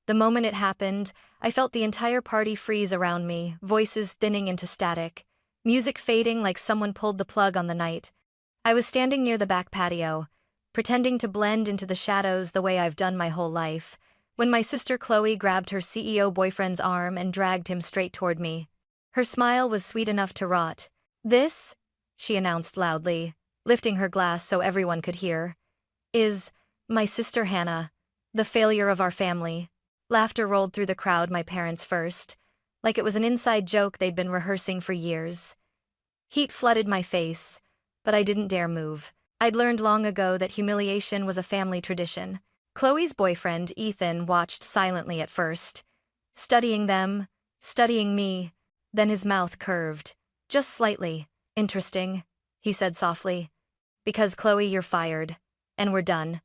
The moment it happened, I felt the entire party freeze around me, voices thinning into static, music fading like someone pulled the plug on the night. I was standing near the back patio, pretending to blend into the shadows the way I've done my whole life, when my sister Chloe grabbed her CEO boyfriend's arm and dragged him straight toward me. Her smile was sweet enough to rot. "This," she announced loudly, lifting her glass so everyone could hear, "is my sister Hannah, the failure of our family." Laughter rolled through the crowd, my parents first, like it was an inside joke they'd been rehearsing for years. Heat flooded my face, but I didn't dare move. I'd learned long ago that humiliation was a family tradition. Chloe's boyfriend, Ethan, watched silently at first, studying them, studying me, then his mouth curved, just slightly. "Interesting," he said softly. "Because Chloe, you're fired. And we're done."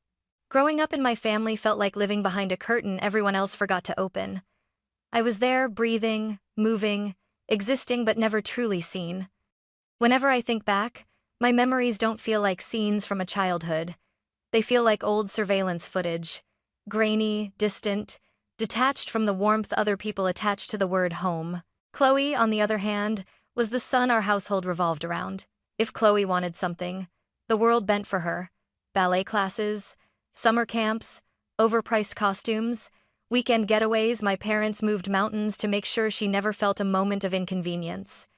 Growing up in my family felt like living behind a curtain everyone else forgot to open. I was there, breathing, moving, existing but never truly seen. Whenever I think back, my memories don't feel like scenes from a childhood. They feel like old surveillance footage, grainy, distant, detached from the warmth other people attached to the word home. Chloe, on the other hand, was the sun our household revolved around. If Chloe wanted something, the world bent for her. Ballet classes, summer camps, overpriced costumes, weekend getaways. My parents moved mountains to make sure she never felt a moment of inconvenience.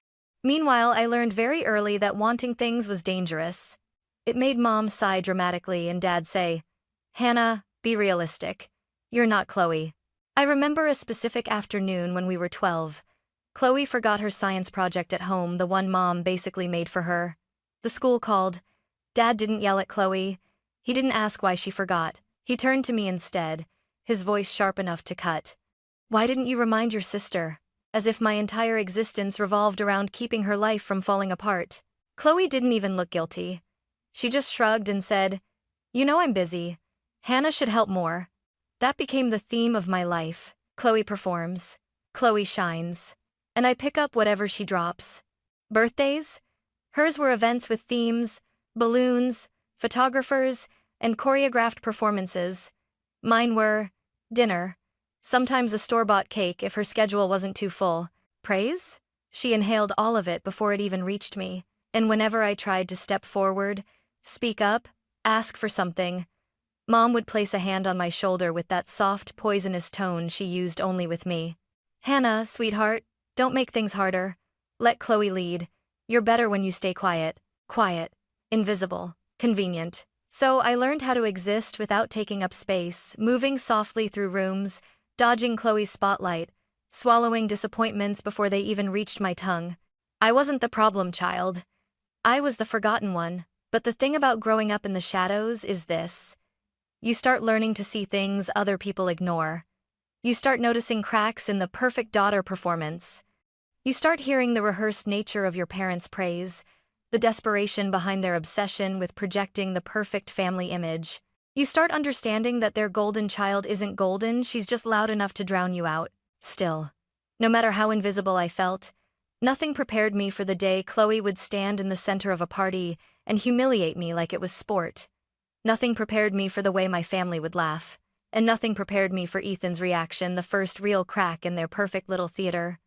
Meanwhile, I learned very early that wanting things was dangerous. It made Mom sigh dramatically and Dad say, "Hannah, be realistic. You're not Chloe." I remember a specific afternoon when we were 12. Chloe forgot her science project at home, the one Mom basically made for her. The school called. Dad didn't yell at Chloe. He didn't ask why she forgot. He turned to me instead, his voice sharp enough to cut. "Why didn't you remind your sister?" As if my entire existence revolved around keeping her life from falling apart. Chloe didn't even look guilty. She just shrugged and said, "You know I'm busy. Hannah should help more." That became the theme of my life. Chloe performs. Chloe shines. And I pick up whatever she drops. Birthdays? Hers were events with themes, balloons, photographers, and choreographed performances. Mine were dinner, sometimes a store-bought cake if her schedule wasn't too full. Praise? She inhaled all of it before it even reached me, and whenever I tried to step forward, speak up, ask for something, Mom would place a hand on my shoulder with that soft, poisonous tone she used only with me. "Hannah, sweetheart, don't make things harder. Let Chloe lead. You're better when you stay quiet. Quiet, invisible, convenient." So I learned how to exist without taking up space, moving softly through rooms, dodging Chloe's spotlight, swallowing disappointments before they even reached my tongue. I wasn't the problem child. I was the forgotten one. But the thing about growing up in the shadows is this. You start learning to see things other people ignore. You start noticing cracks in the perfect daughter performance. You start hearing the rehearsed nature of your parents' praise, the desperation behind their obsession with projecting the perfect family image. You start understanding that their golden child isn't golden, she's just loud enough to drown you out. Still, no matter how invisible I felt, nothing prepared me for the day Chloe would stand in the center of a party and humiliate me like it was sport. Nothing prepared me for the way my family would laugh. And nothing prepared me for Ethan's reaction, the first real crack in their perfect little theater.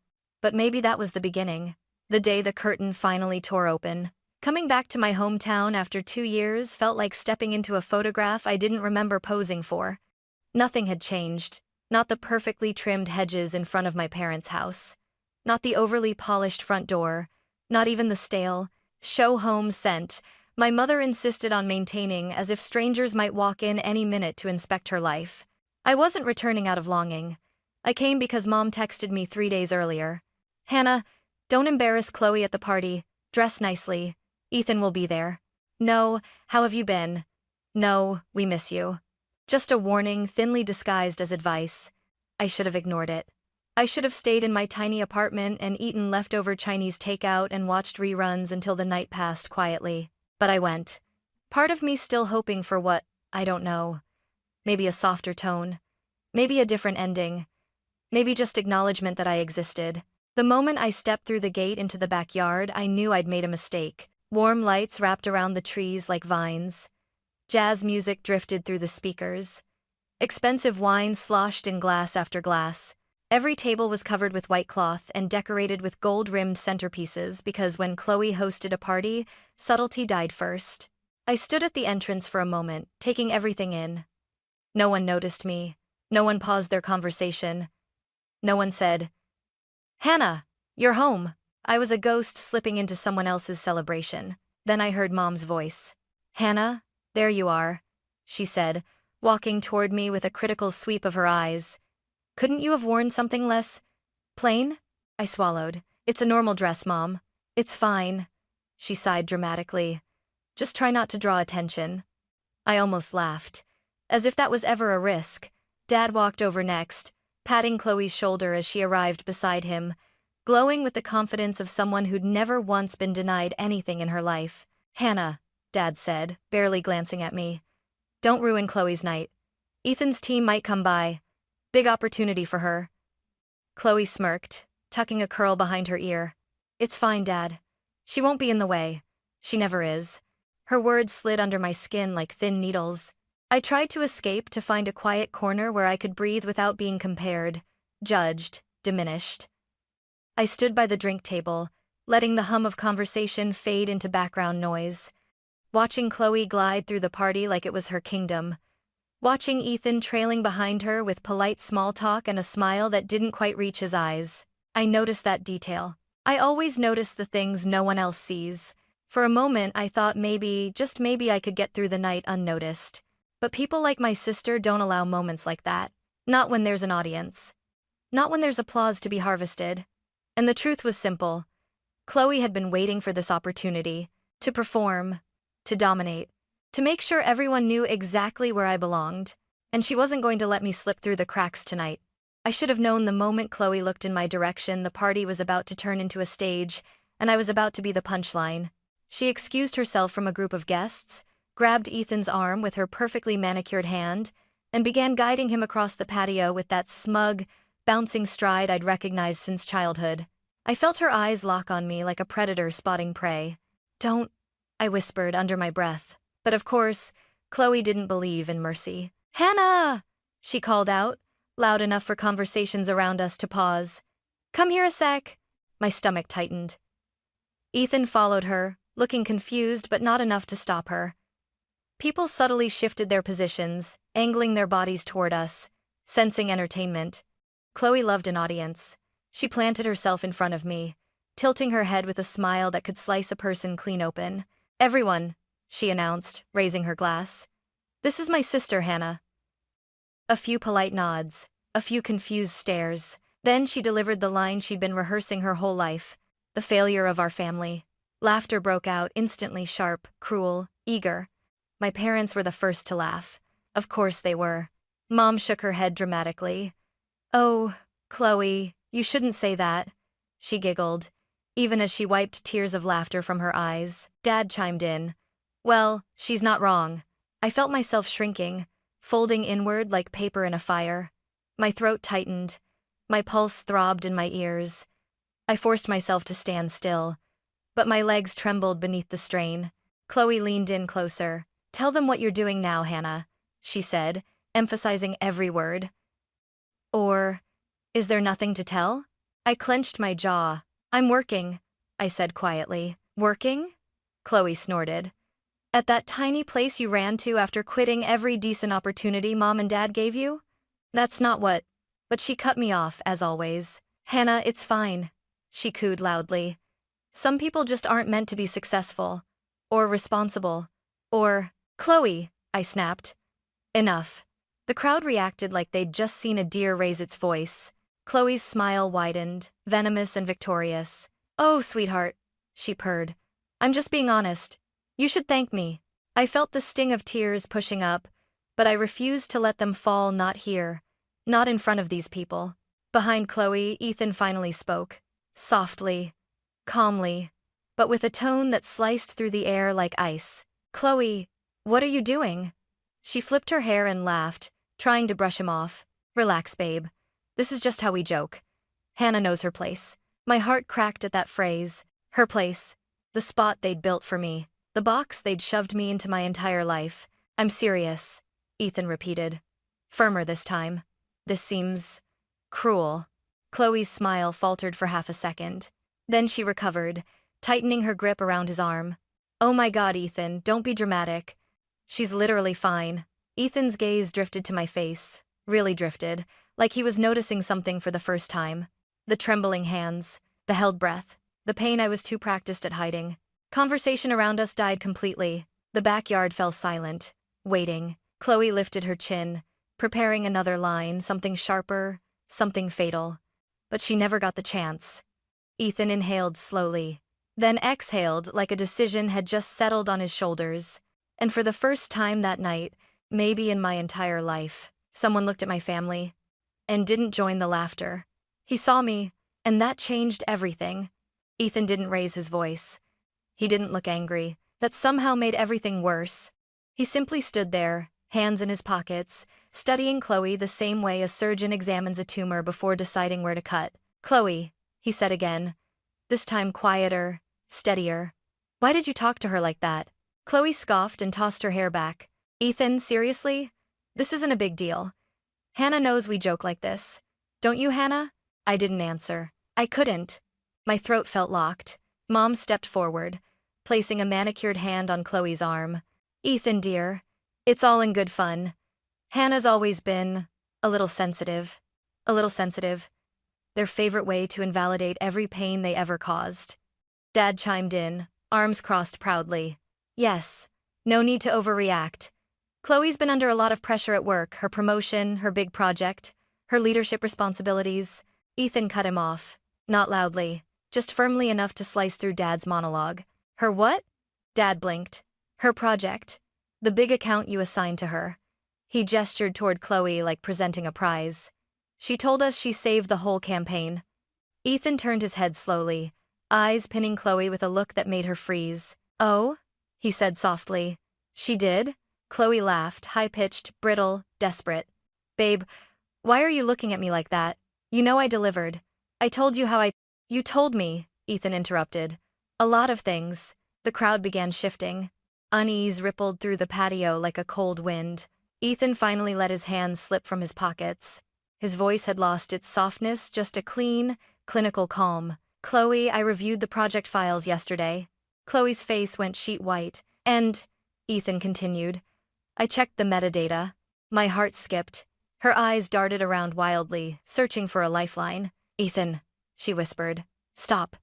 But maybe that was the beginning. The day the curtain finally tore open. Coming back to my hometown after 2 years felt like stepping into a photograph I didn't remember posing for. Nothing had changed. Not the perfectly trimmed hedges in front of my parents' house. Not the overly polished front door. Not even the stale, show-home scent my mother insisted on maintaining as if strangers might walk in any minute to inspect her life. I wasn't returning out of longing. I came because Mom texted me 3 days earlier. "Hannah, don't embarrass Chloe at the party. Dress nicely. Ethan will be there." "No, how have you been?" "No, we miss you." Just a warning thinly disguised as advice. I should have ignored it. I should have stayed in my tiny apartment and eaten leftover Chinese takeout and watched reruns until the night passed quietly. But I went. Part of me still hoping for what, I don't know. Maybe a softer tone. Maybe a different ending. Maybe just acknowledgement that I existed. The moment I stepped through the gate into the backyard, I knew I'd made a mistake. Warm lights wrapped around the trees like vines. Jazz music drifted through the speakers. Expensive wine sloshed in glass after glass. Every table was covered with white cloth and decorated with gold-rimmed centerpieces because when Chloe hosted a party, subtlety died first. I stood at the entrance for a moment, taking everything in. No one noticed me. No one paused their conversation. No one said, "Hannah, you're home." I was a ghost slipping into someone else's celebration. Then I heard Mom's voice. "Hannah, there you are," she said, walking toward me with a critical sweep of her eyes. "Couldn't you have worn something less plain?" I swallowed. "It's a normal dress, Mom. It's fine," she sighed dramatically. "Just try not to draw attention." I almost laughed. As if that was ever a risk. Dad walked over next, patting Chloe's shoulder as she arrived beside him, glowing with the confidence of someone who'd never once been denied anything in her life. "Hannah," Dad said, barely glancing at me. "Don't ruin Chloe's night. Ethan's team might come by. Big opportunity for her." Chloe smirked, tucking a curl behind her ear. "It's fine, Dad. She won't be in the way. She never is." Her words slid under my skin like thin needles. I tried to escape to find a quiet corner where I could breathe without being compared, judged, diminished. I stood by the drink table, letting the hum of conversation fade into background noise. Watching Chloe glide through the party like it was her kingdom. Watching Ethan trailing behind her with polite small talk and a smile that didn't quite reach his eyes. I noticed that detail. I always notice the things no one else sees. For a moment I thought maybe, just maybe I could get through the night unnoticed. But people like my sister don't allow moments like that. Not when there's an audience. Not when there's applause to be harvested. And the truth was simple. Chloe had been waiting for this opportunity. To perform. To dominate. To make sure everyone knew exactly where I belonged. And she wasn't going to let me slip through the cracks tonight. I should have known the moment Chloe looked in my direction the party was about to turn into a stage, and I was about to be the punchline. She excused herself from a group of guests, grabbed Ethan's arm with her perfectly manicured hand, and began guiding him across the patio with that smug, bouncing stride I'd recognized since childhood. I felt her eyes lock on me like a predator spotting prey. "Don't," I whispered under my breath. But of course, Chloe didn't believe in mercy. "Hannah!" she called out, loud enough for conversations around us to pause. "Come here a sec." My stomach tightened. Ethan followed her, looking confused but not enough to stop her. People subtly shifted their positions, angling their bodies toward us, sensing entertainment. Chloe loved an audience. She planted herself in front of me, tilting her head with a smile that could slice a person clean open. "Everyone," she announced, raising her glass. "This is my sister, Hannah." A few polite nods, a few confused stares. Then she delivered the line she'd been rehearsing her whole life. "The failure of our family." Laughter broke out, instantly sharp, cruel, eager. My parents were the first to laugh. Of course they were. Mom shook her head dramatically. "Oh, Chloe, you shouldn't say that," she giggled, even as she wiped tears of laughter from her eyes. Dad chimed in. "Well, she's not wrong." I felt myself shrinking, folding inward like paper in a fire. My throat tightened. My pulse throbbed in my ears. I forced myself to stand still, but my legs trembled beneath the strain. Chloe leaned in closer. "Tell them what you're doing now, Hannah," she said, emphasizing every word. "Or is there nothing to tell?" I clenched my jaw. "I'm working," I said quietly. "Working?" Chloe snorted. "At that tiny place you ran to after quitting every decent opportunity Mom and Dad gave you?" "That's not what..." But she cut me off, as always. "Hannah, it's fine," she cooed loudly. "Some people just aren't meant to be successful. Or responsible. Or..." "Chloe," I snapped. "Enough." The crowd reacted like they'd just seen a deer raise its voice. Chloe's smile widened, venomous and victorious. "Oh, sweetheart," she purred. "I'm just being honest. You should thank me." I felt the sting of tears pushing up, but I refused to let them fall, not here. Not in front of these people. Behind Chloe, Ethan finally spoke. Softly. Calmly. But with a tone that sliced through the air like ice. "Chloe, what are you doing?" She flipped her hair and laughed, trying to brush him off. "Relax, babe. This is just how we joke. Hannah knows her place." My heart cracked at that phrase. Her place. The spot they'd built for me. The box they'd shoved me into my entire life. "I'm serious," Ethan repeated. firmer this time. This seems cruel. Chloe's smile faltered for half a second. Then she recovered, tightening her grip around his arm. Oh my God, Ethan, don't be dramatic. She's literally fine. Ethan's gaze drifted to my face, really drifted, like he was noticing something for the first time. The trembling hands, the held breath, the pain I was too practiced at hiding. Conversation around us died completely. The backyard fell silent, waiting. Chloe lifted her chin, preparing another line, something sharper, something fatal. But she never got the chance. Ethan inhaled slowly, then exhaled like a decision had just settled on his shoulders. And for the first time that night, maybe in my entire life, someone looked at my family and didn't join the laughter. He saw me, and that changed everything. Ethan didn't raise his voice. He didn't look angry. That somehow made everything worse. He simply stood there, hands in his pockets, studying Chloe the same way a surgeon examines a tumor before deciding where to cut. Chloe, he said again, this time quieter, steadier. Why did you talk to her like that? Chloe scoffed and tossed her hair back. Ethan, seriously? This isn't a big deal. Hannah knows we joke like this. Don't you, Hannah? I didn't answer. I couldn't. My throat felt locked. Mom stepped forward, placing a manicured hand on Chloe's arm. Ethan, dear, it's all in good fun. Hannah's always been a little sensitive. A little sensitive. Their favorite way to invalidate every pain they ever caused. Dad chimed in, arms crossed proudly. Yes, no need to overreact. Chloe's been under a lot of pressure at work, her promotion, her big project, her leadership responsibilities. Ethan cut him off, not loudly, just firmly enough to slice through Dad's monologue. Her what? Dad blinked. Her project. The big account you assigned to her. He gestured toward Chloe like presenting a prize. She told us she saved the whole campaign. Ethan turned his head slowly, eyes pinning Chloe with a look that made her freeze. Oh? He said softly. She did? Chloe laughed, high-pitched, brittle, desperate. Babe, why are you looking at me like that? You know I delivered. I told you how I— You told me, Ethan interrupted. A lot of things. The crowd began shifting. Unease rippled through the patio like a cold wind. Ethan finally let his hands slip from his pockets. His voice had lost its softness, just a clean, clinical calm. Chloe, I reviewed the project files yesterday. Chloe's face went sheet white. And, Ethan continued, I checked the metadata. My heart skipped. Her eyes darted around wildly, searching for a lifeline. Ethan, she whispered. Stop.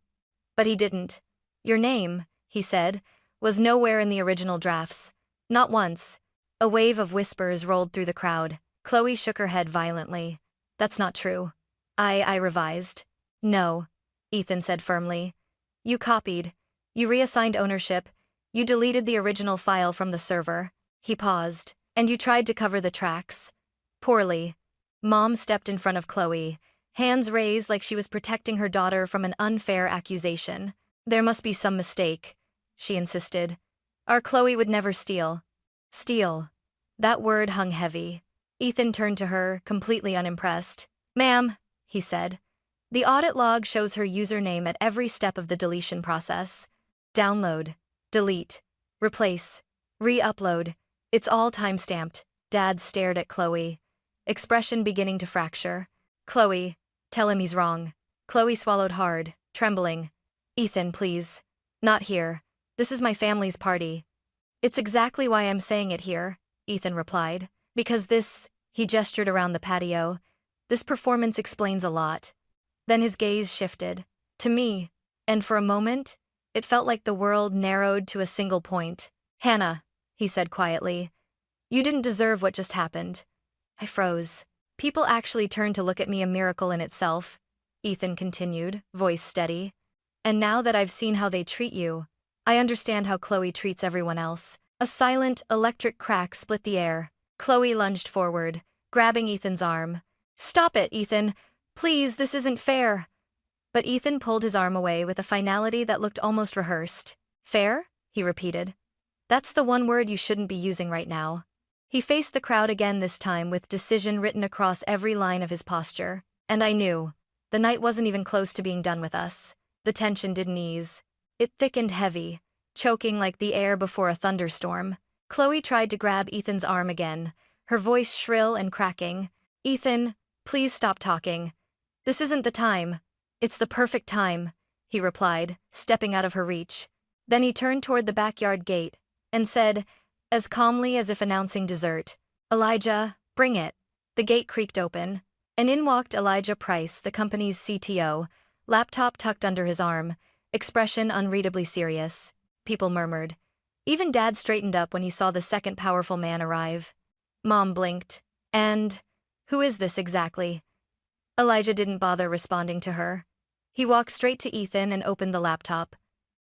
But he didn't. Your name, he said, was nowhere in the original drafts. Not once. A wave of whispers rolled through the crowd. Chloe shook her head violently. That's not true. I revised. No, Ethan said firmly. You copied. You reassigned ownership. You deleted the original file from the server. He paused. And you tried to cover the tracks. Poorly. Mom stepped in front of Chloe, hands raised like she was protecting her daughter from an unfair accusation. There must be some mistake, she insisted. Our Chloe would never steal. Steal. That word hung heavy. Ethan turned to her, completely unimpressed. Ma'am, he said. The audit log shows her username at every step of the deletion process. Download, delete, replace, re-upload. It's all time-stamped. Dad stared at Chloe, expression beginning to fracture. Chloe, tell him he's wrong. Chloe swallowed hard, trembling. Ethan, please. Not here. This is my family's party. It's exactly why I'm saying it here, Ethan replied. Because this, he gestured around the patio, this performance explains a lot. Then his gaze shifted. To me. And for a moment, it felt like the world narrowed to a single point. Hannah, he said quietly. You didn't deserve what just happened. I froze. People actually turned to look at me, a miracle in itself, Ethan continued, voice steady. And now that I've seen how they treat you, I understand how Chloe treats everyone else. A silent, electric crack split the air. Chloe lunged forward, grabbing Ethan's arm. Stop it, Ethan. Please, this isn't fair. But Ethan pulled his arm away with a finality that looked almost rehearsed. Fair? He repeated. That's the one word you shouldn't be using right now. He faced the crowd again, this time with decision written across every line of his posture. And I knew. The night wasn't even close to being done with us. The tension didn't ease. It thickened heavy, choking like the air before a thunderstorm. Chloe tried to grab Ethan's arm again, her voice shrill and cracking. "Ethan, please stop talking. This isn't the time. It's the perfect time," he replied, stepping out of her reach. Then he turned toward the backyard gate and said, as calmly as if announcing dessert, "Elijah, bring it." The gate creaked open, and in walked Elijah Price, the company's CTO, laptop tucked under his arm, expression unreadably serious. People murmured. Even Dad straightened up when he saw the second powerful man arrive. Mom blinked. "And who is this exactly?" Elijah didn't bother responding to her. He walked straight to Ethan and opened the laptop.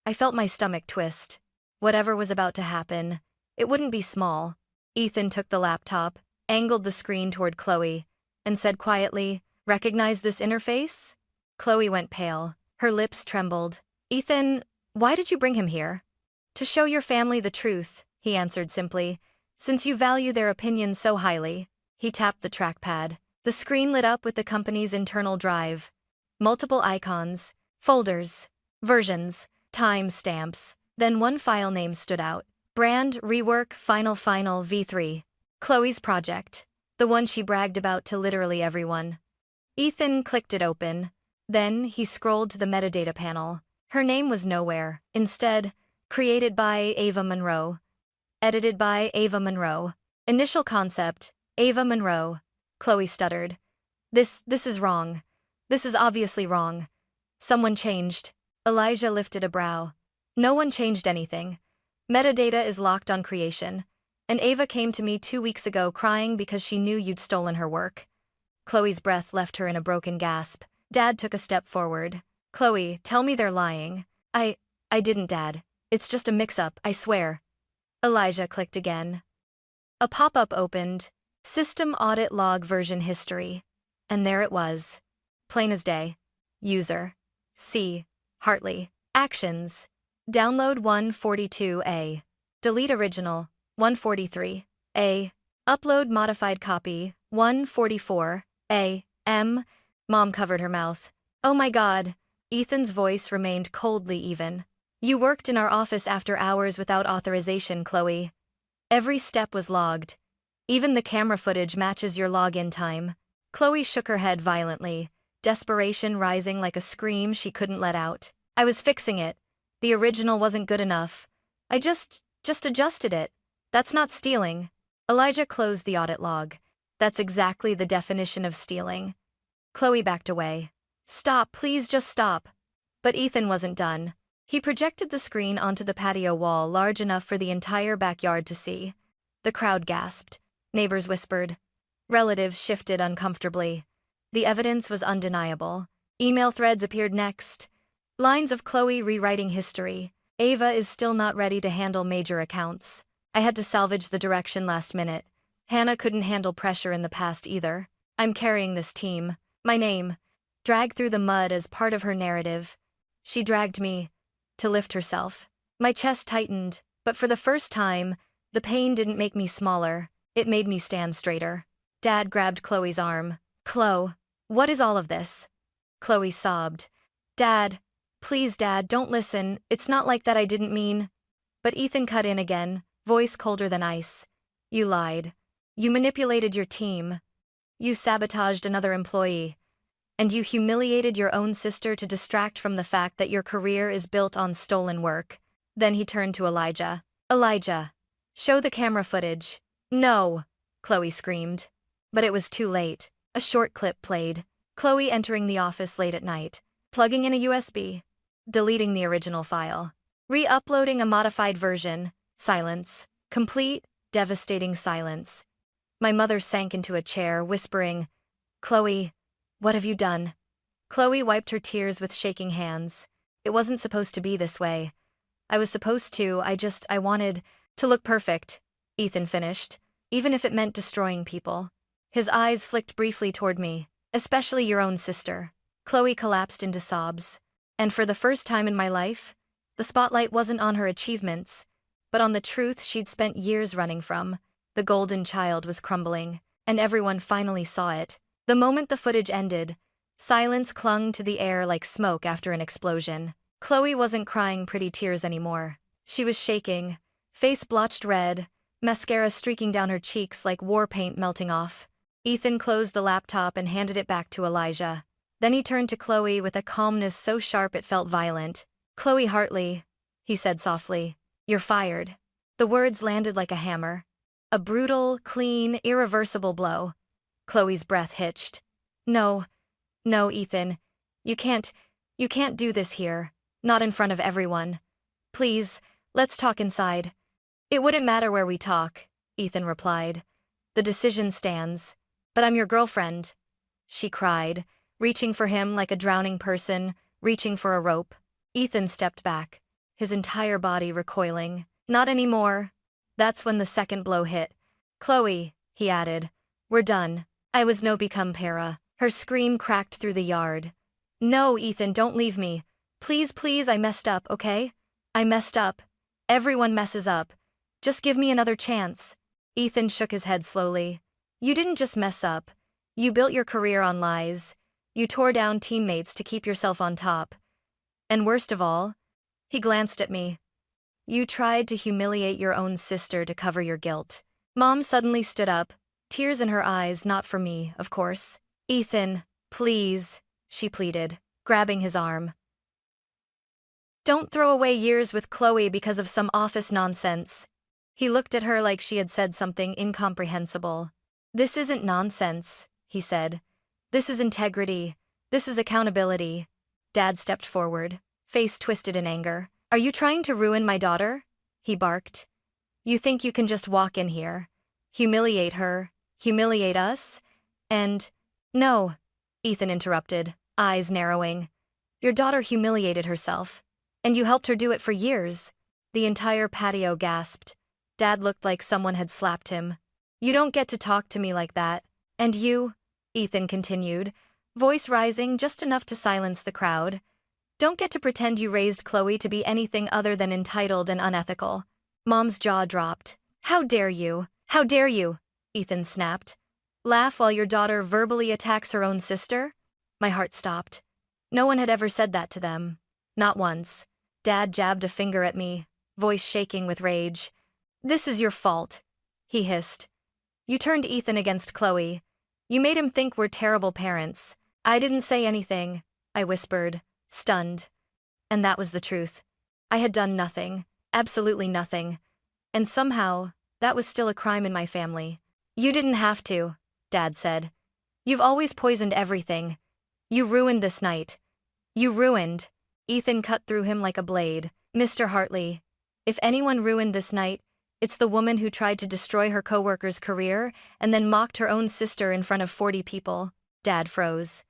I felt my stomach twist. Whatever was about to happen, it wouldn't be small. Ethan took the laptop, angled the screen toward Chloe, and said quietly, "Recognize this interface?" Chloe went pale. Her lips trembled. "Ethan, why did you bring him here?" "To show your family the truth," he answered simply, "since you value their opinions so highly." He tapped the trackpad. The screen lit up with the company's internal drive. Multiple icons, folders, versions, time stamps. Then one file name stood out. Brand Rework Final V3. Chloe's project. The one she bragged about to literally everyone. Ethan clicked it open. Then he scrolled to the metadata panel. Her name was nowhere. Instead, created by Ava Monroe. Edited by Ava Monroe. Initial concept, Ava Monroe. Chloe stuttered. This is wrong. This is obviously wrong. Someone changed." Elijah lifted a brow. "No one changed anything. Metadata is locked on creation. And Ava came to me 2 weeks ago crying because she knew you'd stolen her work." Chloe's breath left her in a broken gasp. Dad took a step forward. "Chloe, tell me they're lying." I didn't, Dad. It's just a mix-up, I swear." Elijah clicked again. A pop-up opened. System Audit Log Version History. And there it was. Plain as day. User. C. Hartley. Actions. Download 142A. Delete original. 143A. Upload modified copy. 144A. Mom covered her mouth. "Oh my God." Ethan's voice remained coldly even. "You worked in our office after hours without authorization, Chloe. Every step was logged. Even the camera footage matches your login time." Chloe shook her head violently, desperation rising like a scream she couldn't let out. "I was fixing it. The original wasn't good enough. I just adjusted it. That's not stealing." Elijah closed the audit log. "That's exactly the definition of stealing." Chloe backed away. "Stop, please just stop." But Ethan wasn't done. He projected the screen onto the patio wall large enough for the entire backyard to see. The crowd gasped. Neighbors whispered. Relatives shifted uncomfortably. The evidence was undeniable. Email threads appeared next. Lines of Chloe rewriting history. "Ava is still not ready to handle major accounts. I had to salvage the direction last minute. Hannah couldn't handle pressure in the past either. I'm carrying this team. My name." Dragged through the mud as part of her narrative. She dragged me to lift herself. My chest tightened, but for the first time, the pain didn't make me smaller. It made me stand straighter. Dad grabbed Chloe's arm. "Chloe, what is all of this?" Chloe sobbed. "Dad, please Dad, don't listen. It's not like that, I didn't mean." But Ethan cut in again, voice colder than ice. "You lied. You manipulated your team. You sabotaged another employee. And you humiliated your own sister to distract from the fact that your career is built on stolen work." Then he turned to Elijah. "Elijah, show the camera footage." "No," Chloe screamed. But it was too late. A short clip played. Chloe entering the office late at night, plugging in a USB, deleting the original file, re-uploading a modified version. Silence. Complete, devastating silence. My mother sank into a chair, whispering, "Chloe, what have you done?" Chloe wiped her tears with shaking hands. "It wasn't supposed to be this way. I was supposed to, I wanted to look perfect," Ethan finished, "even if it meant destroying people." His eyes flicked briefly toward me. "Especially your own sister." Chloe collapsed into sobs. And for the first time in my life, the spotlight wasn't on her achievements, but on the truth she'd spent years running from. The golden child was crumbling, and everyone finally saw it. The moment the footage ended, silence clung to the air like smoke after an explosion. Chloe wasn't crying pretty tears anymore. She was shaking, face blotched red, mascara streaking down her cheeks like war paint melting off. Ethan closed the laptop and handed it back to Elijah. Then he turned to Chloe with a calmness so sharp it felt violent. "Chloe Hartley," he said softly, "you're fired." The words landed like a hammer. A brutal, clean, irreversible blow. Chloe's breath hitched. No, Ethan. You can't do this here. Not in front of everyone. Please, let's talk inside. It wouldn't matter where we talk, Ethan replied. The decision stands. But I'm your girlfriend, she cried, reaching for him like a drowning person, reaching for a rope. Ethan stepped back, his entire body recoiling. Not anymore. That's when the second blow hit. Chloe, he added, we're done. I was no become para. Her scream cracked through the yard. No, Ethan, don't leave me. Please, I messed up, okay? I messed up. Everyone messes up. Just give me another chance. Ethan shook his head slowly. You didn't just mess up. You built your career on lies. You tore down teammates to keep yourself on top. And worst of all, he glanced at me. You tried to humiliate your own sister to cover your guilt. Mom suddenly stood up, tears in her eyes, not for me, of course. Ethan, please, she pleaded, grabbing his arm. Don't throw away years with Chloe because of some office nonsense. He looked at her like she had said something incomprehensible. This isn't nonsense, he said. This is integrity. This is accountability. Dad stepped forward, face twisted in anger. Are you trying to ruin my daughter? He barked. You think you can just walk in here, humiliate her, humiliate us? And, no, Ethan interrupted, eyes narrowing. Your daughter humiliated herself, and you helped her do it for years. The entire patio gasped. Dad looked like someone had slapped him. You don't get to talk to me like that. And you, Ethan continued, voice rising just enough to silence the crowd, don't get to pretend you raised Chloe to be anything other than entitled and unethical. Mom's jaw dropped. How dare you? How dare you? Ethan snapped. Laugh while your daughter verbally attacks her own sister? My heart stopped. No one had ever said that to them. Not once. Dad jabbed a finger at me, voice shaking with rage. This is your fault, he hissed. You turned Ethan against Chloe. You made him think we're terrible parents. I didn't say anything, I whispered, stunned. And that was the truth. I had done nothing, absolutely nothing. And somehow, that was still a crime in my family. You didn't have to, Dad said. You've always poisoned everything. You ruined this night. You ruined. Ethan cut through him like a blade. Mr. Hartley, if anyone ruined this night, it's the woman who tried to destroy her coworker's career and then mocked her own sister in front of 40 people. Dad froze.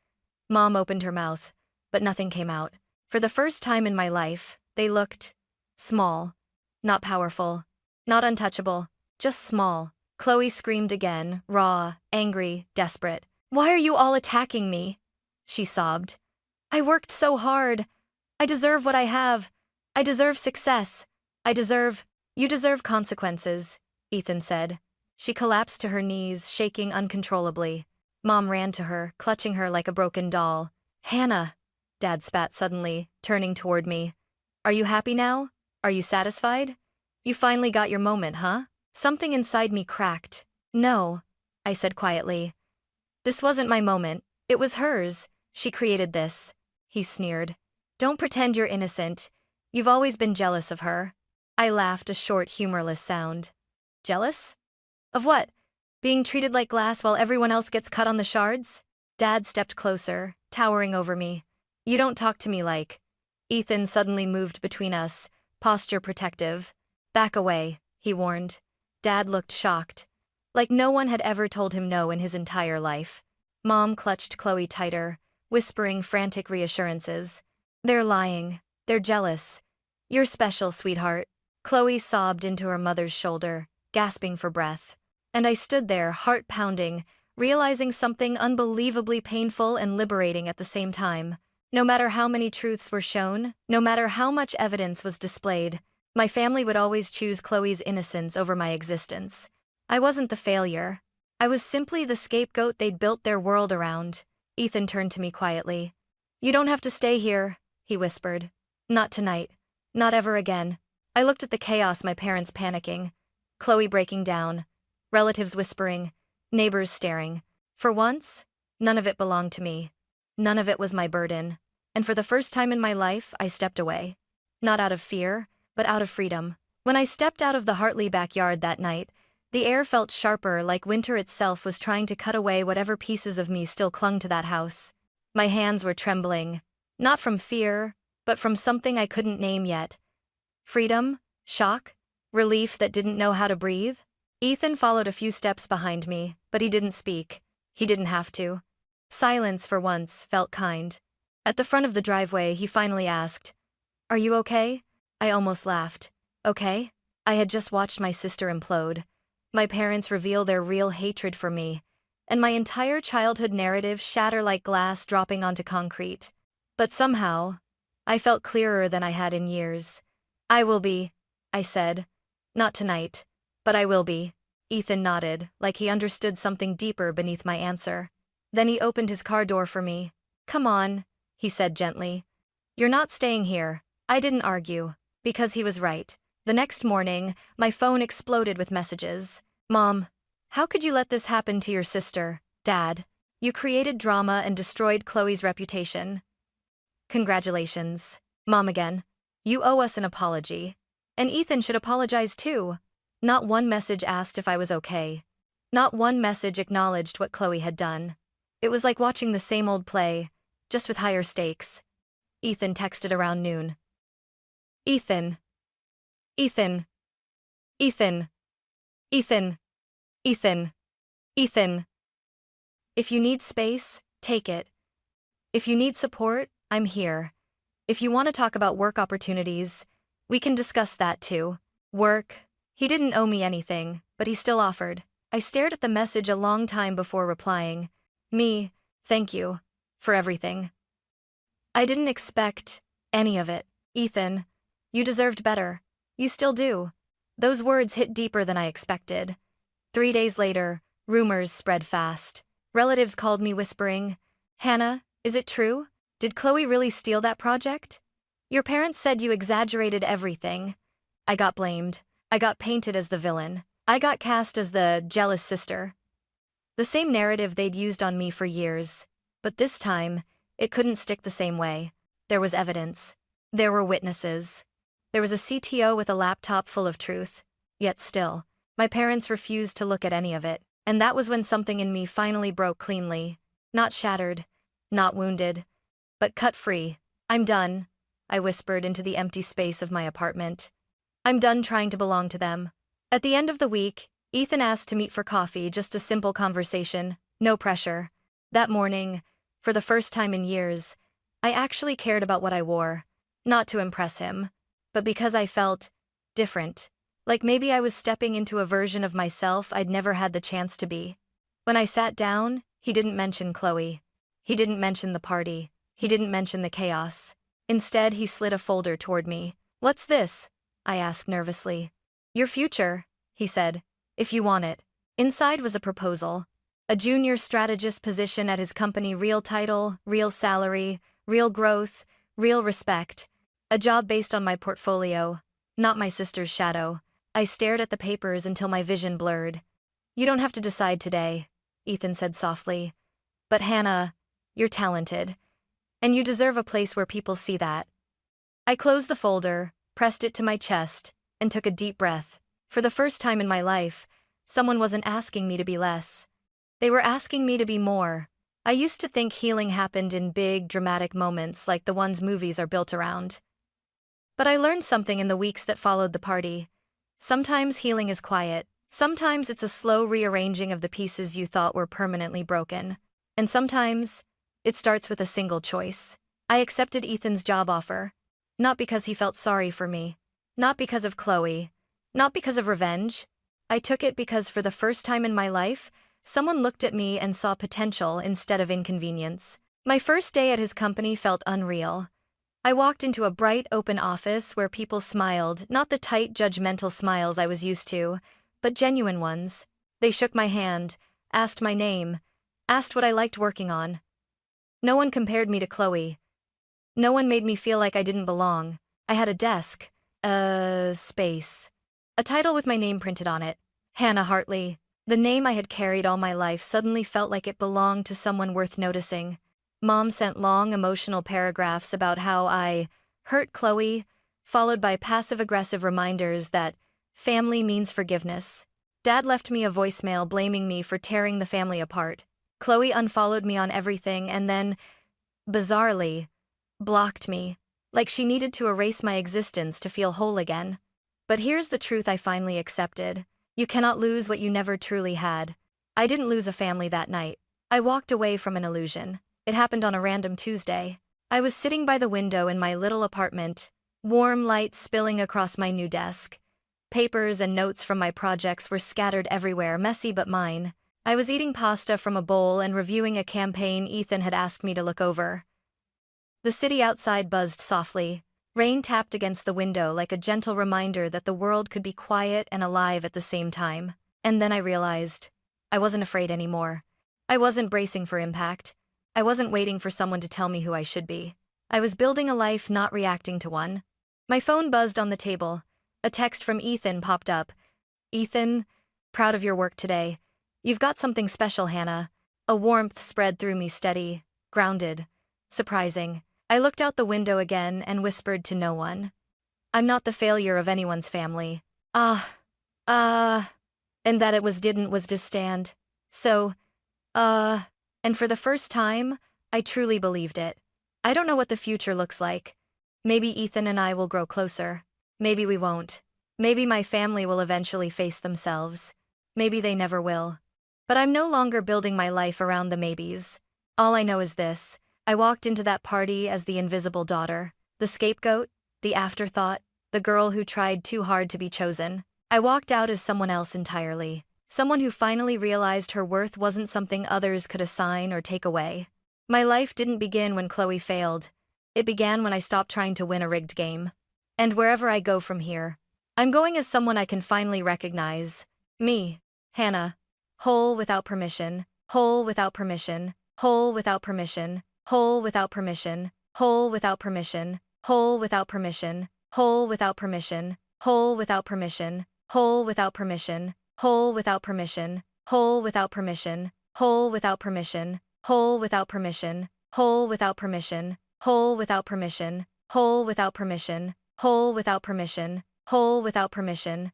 Mom opened her mouth, but nothing came out. For the first time in my life, they looked small. Not powerful. Not untouchable. Just small. Chloe screamed again, raw, angry, desperate. Why are you all attacking me? She sobbed. I worked so hard. I deserve what I have. I deserve success. You deserve consequences, Ethan said. She collapsed to her knees, shaking uncontrollably. Mom ran to her, clutching her like a broken doll. Hannah, Dad spat suddenly, turning toward me. Are you happy now? Are you satisfied? You finally got your moment, huh? Something inside me cracked. No, I said quietly. This wasn't my moment. It was hers. She created this. He sneered. Don't pretend you're innocent. You've always been jealous of her. I laughed, a short, humorless sound. Jealous? Of what? Being treated like glass while everyone else gets cut on the shards? Dad stepped closer, towering over me. You don't talk to me like. Ethan suddenly moved between us, posture protective. Back away, he warned. Dad looked shocked. Like no one had ever told him no in his entire life. Mom clutched Chloe tighter, whispering frantic reassurances. They're lying. They're jealous. You're special, sweetheart. Chloe sobbed into her mother's shoulder, gasping for breath. And I stood there, heart pounding, realizing something unbelievably painful and liberating at the same time. No matter how many truths were shown, no matter how much evidence was displayed, my family would always choose Chloe's innocence over my existence. I wasn't the failure. I was simply the scapegoat they'd built their world around. Ethan turned to me quietly. You don't have to stay here, he whispered. Not tonight. Not ever again. I looked at the chaos, my parents panicking. Chloe breaking down, relatives whispering, neighbors staring. For once, none of it belonged to me. None of it was my burden. And for the first time in my life, I stepped away. Not out of fear, but out of freedom. When I stepped out of the Hartley backyard that night, the air felt sharper, like winter itself was trying to cut away whatever pieces of me still clung to that house. My hands were trembling, not from fear, but from something I couldn't name yet. Freedom? Shock? Relief that didn't know how to breathe? Ethan followed a few steps behind me, but he didn't speak. He didn't have to. Silence, for once, felt kind. At the front of the driveway, he finally asked, "Are you okay?" I almost laughed. Okay? I had just watched my sister implode. My parents reveal their real hatred for me, and my entire childhood narrative shatter like glass dropping onto concrete. But somehow, I felt clearer than I had in years. "I will be," I said. "Not tonight, but I will be." Ethan nodded, like he understood something deeper beneath my answer. Then he opened his car door for me. "Come on," he said gently. "You're not staying here." I didn't argue, because he was right. The next morning, my phone exploded with messages. "Mom, how could you let this happen to your sister? Dad, you created drama and destroyed Chloe's reputation. Congratulations." Mom again. "You owe us an apology. And Ethan should apologize too." Not one message asked if I was okay. Not one message acknowledged what Chloe had done. It was like watching the same old play, just with higher stakes. Ethan texted around noon. Ethan. Ethan. Ethan. Ethan. Ethan. Ethan. If you need space, take it. If you need support, I'm here. If you want to talk about work opportunities, we can discuss that too. Work. He didn't owe me anything, but he still offered. I stared at the message a long time before replying. Me, thank you. For everything. I didn't expect any of it. Ethan, you deserved better. You still do. Those words hit deeper than I expected. 3 days later, rumors spread fast. Relatives called me whispering, "Hannah, is it true? Did Chloe really steal that project? Your parents said you exaggerated everything." I got blamed. I got painted as the villain. I got cast as the jealous sister. The same narrative they'd used on me for years. But this time, it couldn't stick the same way. There was evidence. There were witnesses. There was a CTO with a laptop full of truth. Yet still, my parents refused to look at any of it. And that was when something in me finally broke cleanly. Not shattered, not wounded, but cut free. "I'm done," I whispered into the empty space of my apartment. "I'm done trying to belong to them." At the end of the week, Ethan asked to meet for coffee, just a simple conversation, no pressure. That morning, for the first time in years, I actually cared about what I wore. Not to impress him, but because I felt different. Like maybe I was stepping into a version of myself I'd never had the chance to be. When I sat down, he didn't mention Chloe. He didn't mention the party. He didn't mention the chaos. Instead, he slid a folder toward me. "What's this?" I asked nervously. "Your future," he said, "if you want it." Inside was a proposal. A junior strategist position at his company, real title, real salary, real growth, real respect. A job based on my portfolio, not my sister's shadow. I stared at the papers until my vision blurred. "You don't have to decide today," Ethan said softly. "But Hannah, you're talented. And you deserve a place where people see that." I closed the folder, pressed it to my chest, and took a deep breath. For the first time in my life, someone wasn't asking me to be less. They were asking me to be more. I used to think healing happened in big, dramatic moments like the ones movies are built around. But I learned something in the weeks that followed the party. Sometimes healing is quiet. Sometimes it's a slow rearranging of the pieces you thought were permanently broken. And sometimes, it starts with a single choice. I accepted Ethan's job offer. Not because he felt sorry for me. Not because of Chloe. Not because of revenge. I took it because for the first time in my life, someone looked at me and saw potential instead of inconvenience. My first day at his company felt unreal. I walked into a bright, open office where people smiled, not the tight, judgmental smiles I was used to, but genuine ones. They shook my hand, asked my name, asked what I liked working on. No one compared me to Chloe. No one made me feel like I didn't belong. I had a desk, a space. A title with my name printed on it. Hannah Hartley. The name I had carried all my life suddenly felt like it belonged to someone worth noticing. Mom sent long, emotional paragraphs about how I hurt Chloe, followed by passive-aggressive reminders that family means forgiveness. Dad left me a voicemail blaming me for tearing the family apart. Chloe unfollowed me on everything and then, bizarrely, blocked me, like she needed to erase my existence to feel whole again. But here's the truth I finally accepted. You cannot lose what you never truly had. I didn't lose a family that night. I walked away from an illusion. It happened on a random Tuesday. I was sitting by the window in my little apartment, warm light spilling across my new desk. Papers and notes from my projects were scattered everywhere, messy but mine. I was eating pasta from a bowl and reviewing a campaign Ethan had asked me to look over. The city outside buzzed softly. Rain tapped against the window like a gentle reminder that the world could be quiet and alive at the same time. And then I realized I wasn't afraid anymore. I wasn't bracing for impact. I wasn't waiting for someone to tell me who I should be. I was building a life, not reacting to one. My phone buzzed on the table. A text from Ethan popped up. Ethan, proud of your work today. You've got something special, Hannah. A warmth spread through me, steady, grounded, surprising. I looked out the window again and whispered to no one. I'm not the failure of anyone's family. And that it was to stand. So, and for the first time, I truly believed it. I don't know what the future looks like. Maybe Ethan and I will grow closer. Maybe we won't. Maybe my family will eventually face themselves. Maybe they never will. But I'm no longer building my life around the maybes. All I know is this. I walked into that party as the invisible daughter, the scapegoat, the afterthought, the girl who tried too hard to be chosen. I walked out as someone else entirely, someone who finally realized her worth wasn't something others could assign or take away. My life didn't begin when Chloe failed. It began when I stopped trying to win a rigged game. And wherever I go from here, I'm going as someone I can finally recognize. Me, Hannah, whole without permission, whole without permission, whole without permission. Whole without permission, whole without permission, whole without permission, whole without permission, whole without permission, whole without permission, whole without permission, whole without permission, whole without permission, whole without permission, whole without permission, whole without permission, whole without permission, whole without permission, whole without permission,